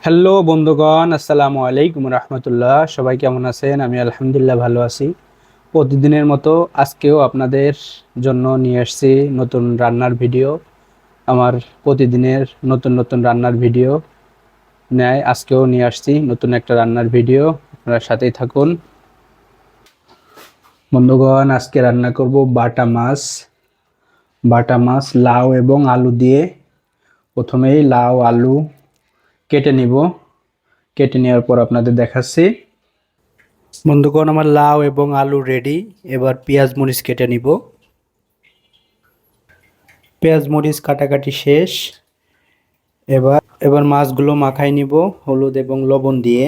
Hello বন্ধুগণ, আসসালামু আলাইকুম রহমতুল্লাহ। সবাই কেমন আছেন? আমি আলহামদুলিল্লাহ ভালো আছি। প্রতিদিনের মতো আজকেও আপনাদের জন্য নিয়ে আসছি নতুন রান্নার ভিডিও। আমার প্রতিদিনের নতুন নতুন রান্নার ভিডিও নেয় আজকেও নিয়ে আসছি নতুন একটা রান্নার ভিডিও। আপনারা সাথেই থাকুন বন্ধুগণ। আজকে রান্না করব বাটা মাছ লাউ এবং আলু দিয়ে। প্রথমেই লাউ আলু কেটে নিব। কেটে নেওয়ার পর আপনাদের দেখাচ্ছি। বন্ধুগণ, আমার লাউ এবং আলু রেডি। এবার পেঁয়াজ মরিচ কেটে নিব। পেঁয়াজ মরিচ কাটাকাটি শেষ। এবার এবার মাছগুলো মাখাই নিব হলুদ এবং লবণ দিয়ে।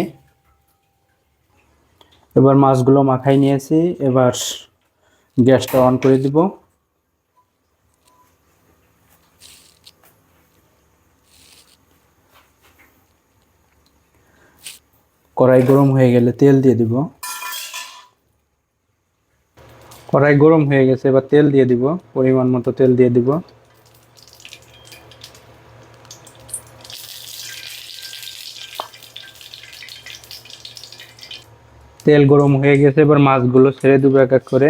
এবার মাছগুলো মাখাই নিয়েছি। এবার গ্যাসটা অন করে দিব। কড়াই গরম হয়ে গেলে তেল দিয়ে দিব। কড়াই গরম হয়ে গেছে, এবার তেল দিয়ে দিব। পরিমাণ মতো তেল দিয়ে দিব। তেল গরম হয়ে গেছে, এবার মাছগুলো ছেড়ে দেবো এক এক করে।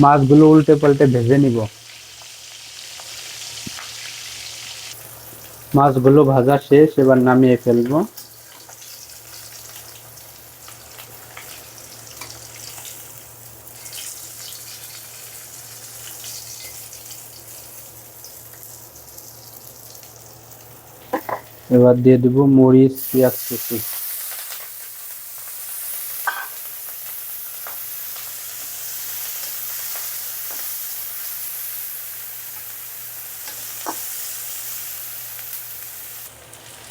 মাছগুলো উল্টে পাল্টে ভেজে নিব। মাছগুলো ভাজা শেষ, এবার নামিয়ে ফেলবো। এবার দিয়ে দিব মরিচ পেঁয়াজ কুচি।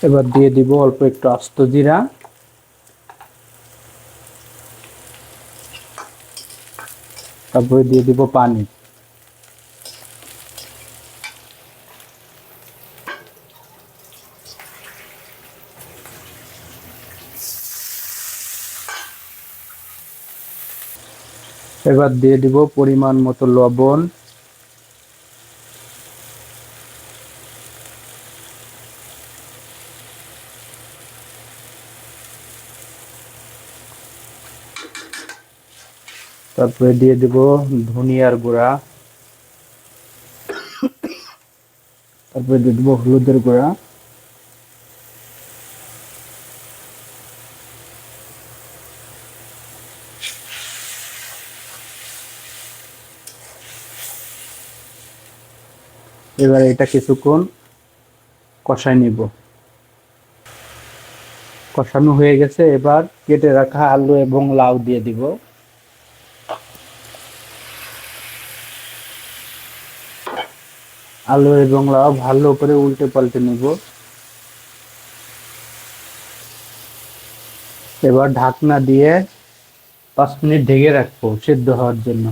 এবার দিয়ে দিব অল্প একটু আস্ত জিরা। তারপরে দিয়ে দিব পানি। এবার দিয়ে দিব পরিমাণ মতো লবণ। তারপরে দিয়ে দিব ধনিয়ার গুঁড়া। তারপরে দিয়ে দিব হলুদের গুঁড়া। এবার এটা কিছুক্ষণ কষাই নিব। কষানো হয়ে গেছে, এবার কেটে রাখা আলু এবং লাউ দিয়ে দিব। আলু এবং লাউ ভালো করে উল্টে পাল্টে নিব। এবার ঢাকনা দিয়ে 5 মিনিট ঢেকে রাখবো সিদ্ধ হওয়ার জন্য।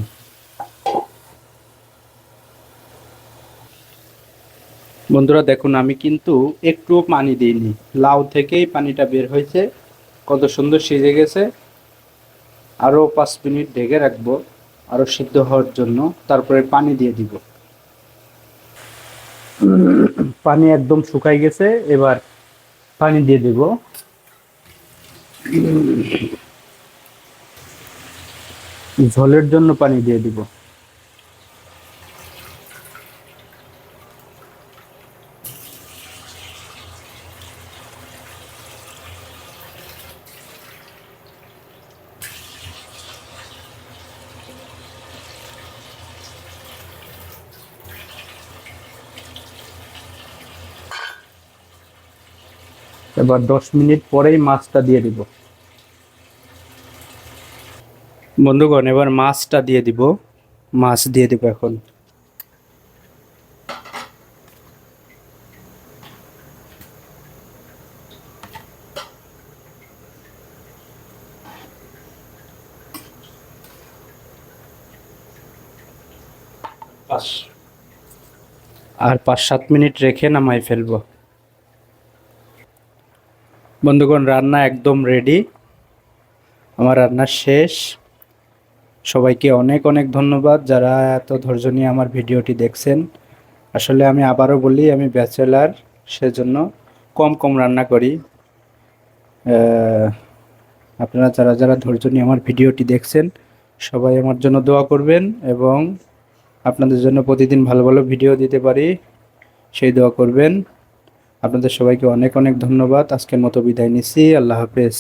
বন্ধুরা দেখুন, আমি কিন্তু একটুও পানি দিইনি, লাউ থেকেই পানিটা বের হয়েছে। কত সুন্দর সিজে গেছে। আরো 5 মিনিট ঢেকে রাখবো আরো সিদ্ধ হওয়ার জন্য, তারপরে পানি দিয়ে দিব। পানি একদম শুকাই গেছে, এবার পানি দিয়ে দিব। ঝোলের জন্য পানি দিয়ে দিব। এবার 10 মিনিট পরেই মাছটা দিয়ে দিব। বন্ধুগণ, এবার মাছটা দিয়ে দিব। মাছ দিয়ে দিব এখন। আর 5-7 মিনিট রেখে নামাই ফেলবো। বন্ধুগণ, রান্না একদম রেডি, আমার রান্না শেষ। সবাইকে অনেক অনেক ধন্যবাদ যারা এত ধৈর্য নিয়ে আমার ভিডিওটি দেখছেন। আসলে আমি আবারও বলি, আমি ব্যাচেলার, সেজন্য কম কম রান্না করি। আপনারা যারা যারা ধৈর্য নিয়ে আমার ভিডিওটি দেখছেন, সবাই আমার জন্য দোয়া করবেন এবং আপনাদের জন্য প্রতিদিন ভালো ভালো ভিডিও দিতে পারি সেই দোয়া করবেন। আপনাদের সবাইকে অনেক অনেক ধন্যবাদ। আজকের মতো বিদায় নিচ্ছি। আল্লাহ হাফেজ।